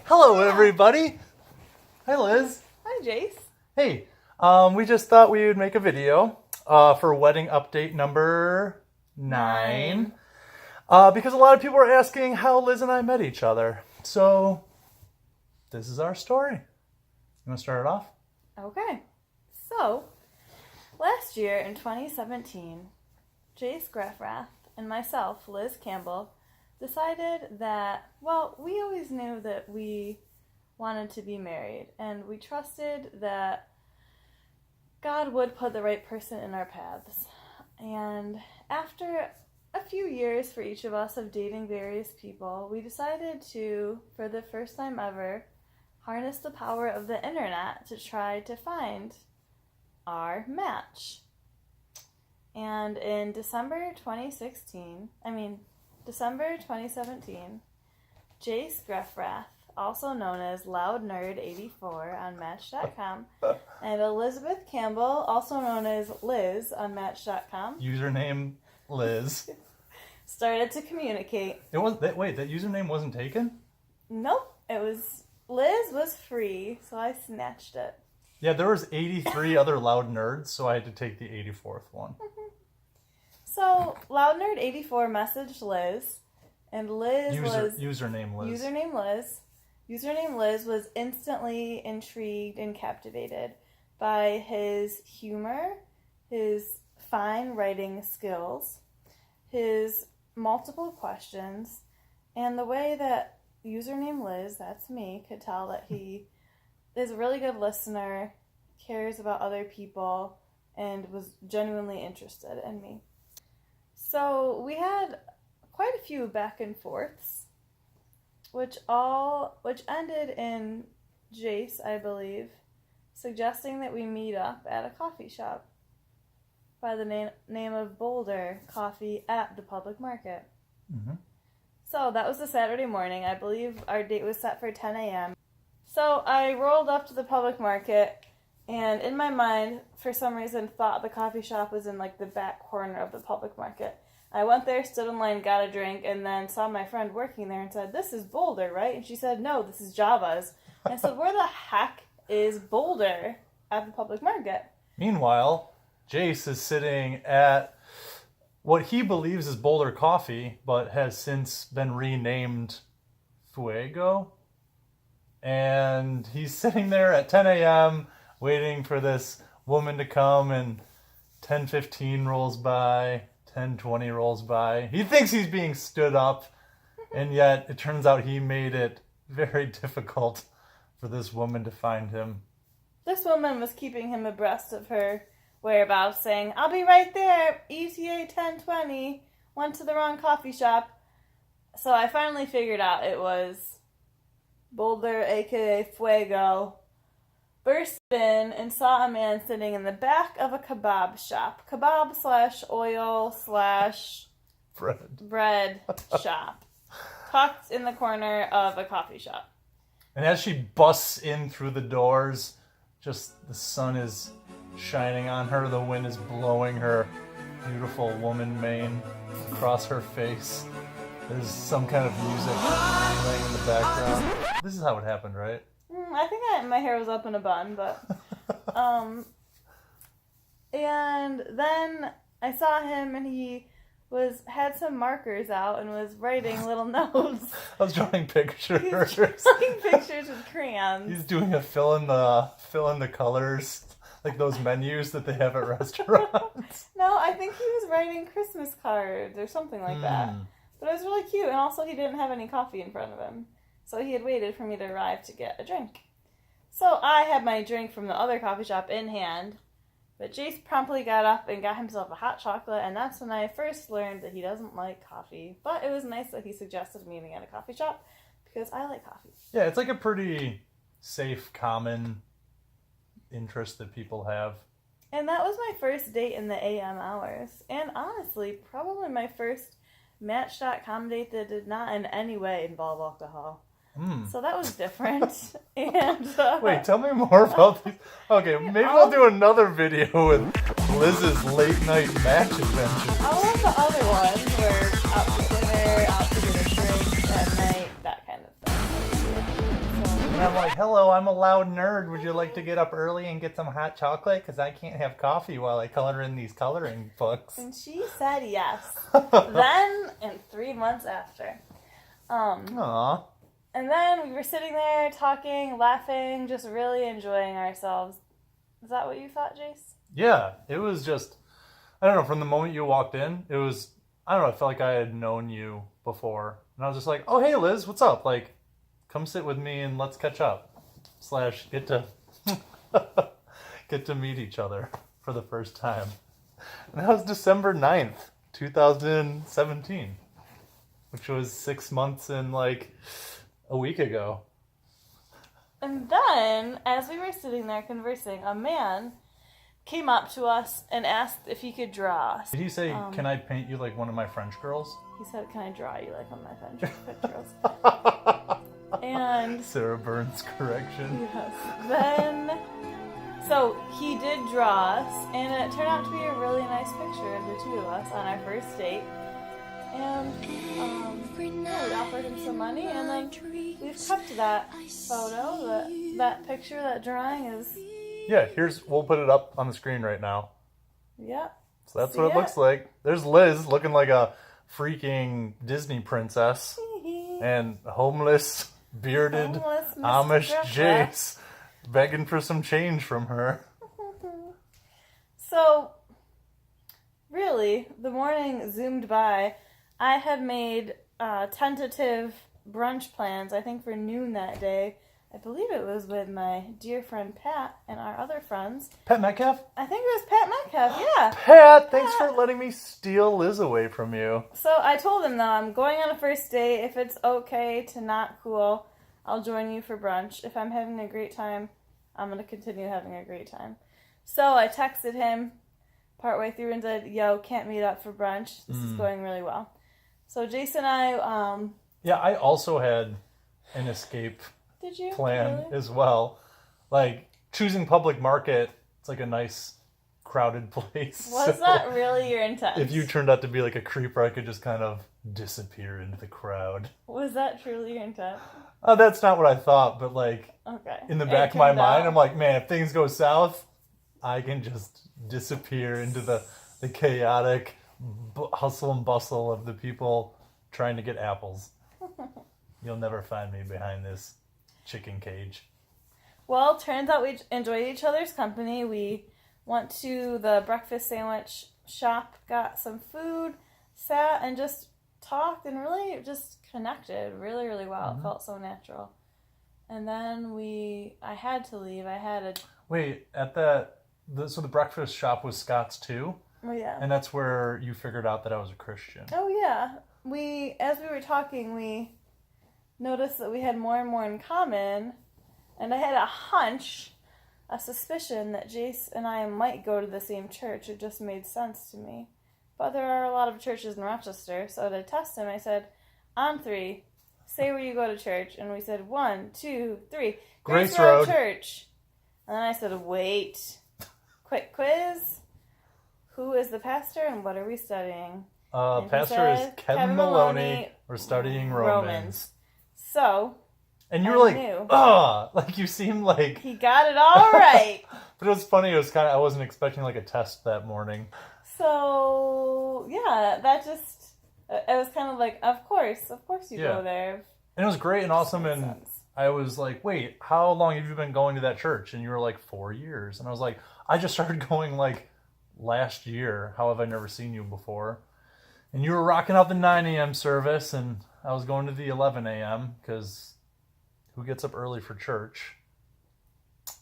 Hello, everybody. Hi, Liz. Hi, Jayce. Hey, we just thought we would make a video for wedding update number 9. Because a lot of people are asking how Liz and I met each other. So, this is our story. You want to start it off? Okay. So, last year in 2017, Jayce Greffrath and myself, Liz Campbell, decided that, well, we always knew that we wanted to be married, and we trusted that God would put the right person in our paths. And after a few years for each of us of dating various people, we decided to, for the first time ever, harness the power of the internet to try to find our match. And in December 2017, Jayce Greffrath, also known as LoudNerd84 on Match.com, and Elizabeth Campbell, also known as Liz on Match.com, Username Liz. started to communicate. That username wasn't taken? Nope, Liz was free, so I snatched it. Yeah, there was 83 other loud nerds, so I had to take the 84th one. So, LoudNerd84 messaged Liz, and Liz was... Username Liz. Username Liz was instantly intrigued and captivated by his humor, his fine writing skills, his multiple questions, and the way that Username Liz, that's me, could tell that he is a really good listener, cares about other people, and was genuinely interested in me. So we had quite a few back and forths, which ended in Jayce, I believe, suggesting that we meet up at a coffee shop by the name of Boulder Coffee at the Public Market. Mm-hmm. So that was a Saturday morning. I believe our date was set for 10 a.m. So I rolled up to the Public Market, and in my mind, for some reason, thought the coffee shop was in like the back corner of the Public Market. I went there, stood in line, got a drink, and then saw my friend working there and said, "This is Boulder, right?" And she said, "No, this is Java's." And I said, "Where the heck is Boulder at the Public Market?" Meanwhile, Jayce is sitting at what he believes is Boulder Coffee, but has since been renamed Fuego. And he's sitting there at 10 a.m. waiting for this woman to come, and 10:15 rolls by, 10:20 rolls by. He thinks he's being stood up, and yet it turns out he made it very difficult for this woman to find him. This woman was keeping him abreast of her whereabouts, saying, "I'll be right there, ETA 10:20, went to the wrong coffee shop." So I finally figured out it was Boulder, aka Fuego. Burst in and saw a man sitting in the back of a kebab shop. Kebab/oil/bread shop. Tucked in the corner of a coffee shop. And as she busts in through the doors, just the sun is shining on her, the wind is blowing her beautiful woman mane across her face. There's some kind of music playing in the background. This is how it happened, right? I think my hair was up in a bun, but... and then I saw him, and he had some markers out and was writing little notes. I was drawing pictures. He was drawing pictures with crayons. He's doing a fill in the colors, like those menus that they have at restaurants. No, I think he was writing Christmas cards or something like that. But it was really cute, and also he didn't have any coffee in front of him. So he had waited for me to arrive to get a drink. So I had my drink from the other coffee shop in hand, but Jayce promptly got up and got himself a hot chocolate, and that's when I first learned that he doesn't like coffee. But it was nice that he suggested meeting at a coffee shop, because I like coffee. Yeah, it's like a pretty safe, common interest that people have. And that was my first date in the AM hours. And honestly, probably my first Match.com date that did not in any way involve alcohol. So that was different. And wait, tell me more about these. Okay, maybe we'll do another video with Liz's late night match adventures. All of the other ones were out to dinner, out to get a drink at night, that kind of thing. So like, hello, I'm a loud nerd. Would you like to get up early and get some hot chocolate? Because I can't have coffee while I color in these coloring books. And she said yes. Then, and 3 months after. Aww. And then we were sitting there talking, laughing, just really enjoying ourselves. Is that what you thought, Jayce? Yeah, it was just, I don't know, from the moment you walked in, it was, I don't know, I felt like I had known you before. And I was just like, oh, hey, Liz, what's up? Like, come sit with me and let's catch up. / get to get to meet each other for the first time. And that was December 9th, 2017, which was 6 months and like a week ago. And then, as we were sitting there conversing, a man came up to us and asked if he could draw us. Did he say, can I paint you like one of my French girls? He said, can I draw you like on my French girls? And Sarah Burns correction. yes, then, so he did draw us, and it turned out to be a really nice picture of the two of us on our first date. And yeah, we offered him some money, and then we've kept that photo, that picture, that drawing is. Yeah, we'll put it up on the screen right now. Yep. So that's what it looks like. There's Liz looking like a freaking Disney princess. And homeless, bearded Amish Jayce begging for some change from her. So, really, the morning zoomed by. I had made tentative brunch plans, I think for noon that day. I believe it was with my dear friend Pat and our other friends. Pat Metcalf? I think it was Pat Metcalf, yeah. Pat, thanks for letting me steal Liz away from you. So I told him, though, I'm going on a first date. If it's okay to not cool, I'll join you for brunch. If I'm having a great time, I'm going to continue having a great time. So I texted him partway through and said, yo, can't meet up for brunch. This is going really well. So Jayce and I... yeah, I also had an escape Did you? plan Really? as well. Like, choosing public market, it's like a nice crowded place. Was that really your intent? If you turned out to be like a creeper, I could just kind of disappear into the crowd. Was that truly your intent? That's not what I thought, but like Okay. in the back of my mind, I'm like, man, if things go south, I can just disappear into the chaotic hustle and bustle of the people trying to get apples. You'll never find me behind this chicken cage. Well, turns out we enjoyed each other's company. We went to the breakfast sandwich shop, got some food, sat and just talked and really just connected really, really well. It felt so natural. And then I had to leave. Wait, so the breakfast shop was Scott's too? Oh, yeah. And that's where you figured out that I was a Christian. Oh, yeah. As we were talking, we noticed that we had more and more in common. And I had a suspicion that Jayce and I might go to the same church. It just made sense to me. But there are a lot of churches in Rochester, so to test him, I said, on 3, say where you go to church. And we said, 1, 2, 3, Grace Road Church. And then I said, wait, quick quiz. Who is the pastor and what are we studying? Pastor is Kevin Maloney. We're studying Romans. So... And you were like, like you seemed like... He got it all right. But it was funny, I wasn't expecting like a test that morning. So, yeah, it was kind of like, of course you go there. And it was great and awesome, and sense. I was like, wait, how long have you been going to that church? And you were like, 4 years. And I was like, I just started going like last year. How have I never seen you before? And you were rocking out the 9 a.m. service, and I was going to the 11 a.m. because... who gets up early for church?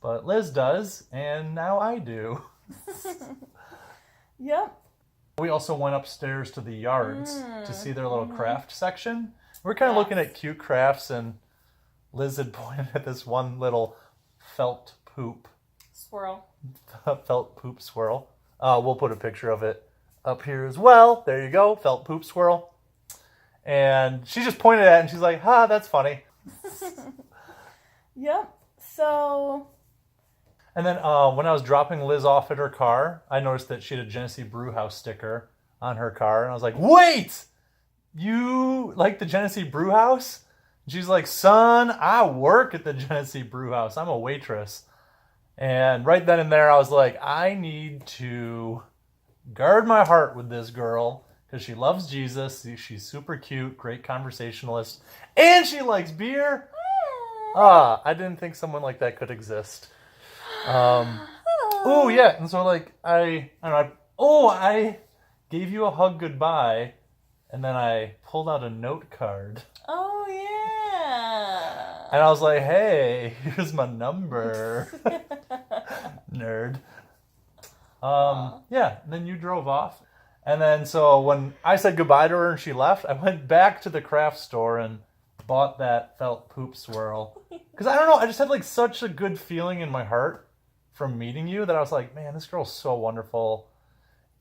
But Liz does, and now I do. Yep. We also went upstairs to the yards to see their little craft section. We're kind of looking at cute crafts, and Liz had pointed at this one little felt poop swirl. We'll put a picture of it up here as well. There you go, felt poop swirl. And she just pointed at it, and she's like, that's funny. Yep. So. And then when I was dropping Liz off at her car, I noticed that she had a Genesee Brewhouse sticker on her car. And I was like, wait! You like the Genesee Brewhouse? She's like, son, I work at the Genesee Brew House. I'm a waitress. And right then and there, I was like, I need to guard my heart with this girl because she loves Jesus. She's super cute, great conversationalist, and she likes beer. I didn't think someone like that could exist. Oh yeah, and so like I don't know. I gave you a hug goodbye, and then I pulled out a note card. Oh yeah. And I was like, hey, here's my number. Nerd. Yeah, and then you drove off. And then so when I said goodbye to her and she left, I went back to the craft store and bought that felt poop swirl. Because I don't know, I just had like such a good feeling in my heart from meeting you that I was like, man, this girl's so wonderful.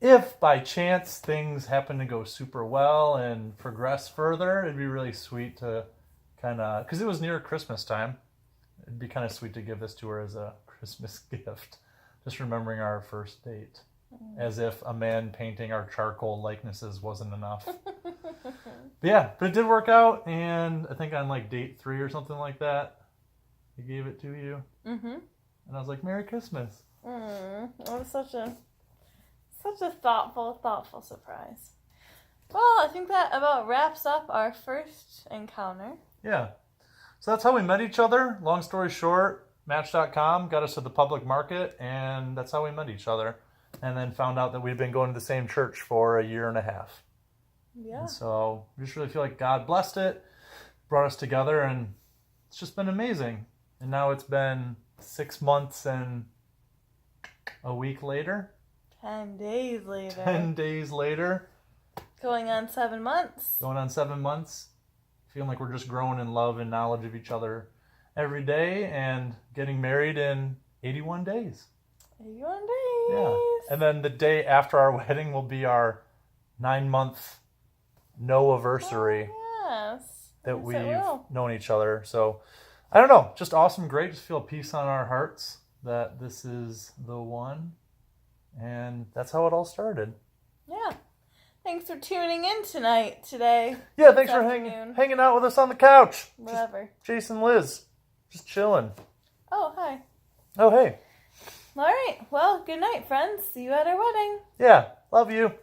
If by chance things happen to go super well and progress further, it'd be really sweet to kind of, because it was near Christmas time, it'd be kind of sweet to give this to her as a Christmas gift. Just remembering our first date. As if a man painting our charcoal likenesses wasn't enough. But it did work out, and I think on like date 3 or something like that, I gave it to you. Mm-hmm. And I was like, Merry Christmas. It was such a thoughtful surprise. Well, I think that about wraps up our first encounter. Yeah. So that's how we met each other. Long story short, Match.com got us to the public market, and that's how we met each other. And then found out that we'd been going to the same church for a year and a half. Yeah. And so we just really feel like God blessed it, brought us together, and it's just been amazing. And now it's been 6 months and a week later. 10 days later. 10 days later. Going on 7 months. Going on 7 months. Feeling like we're just growing in love and knowledge of each other every day and getting married in 81 days. 81 days. Yeah. And then the day after our wedding will be our 9-month no-anniversary that we've known each other. So, I don't know. Just awesome, great. Just feel peace on our hearts that this is the one. And that's how it all started. Yeah. Thanks for tuning in today. Yeah, thanks for hanging out with us on the couch. Whatever. Jayce and Liz. Just chilling. Oh, hi. Oh, hey. All right. Well, good night, friends. See you at our wedding. Yeah. Love you.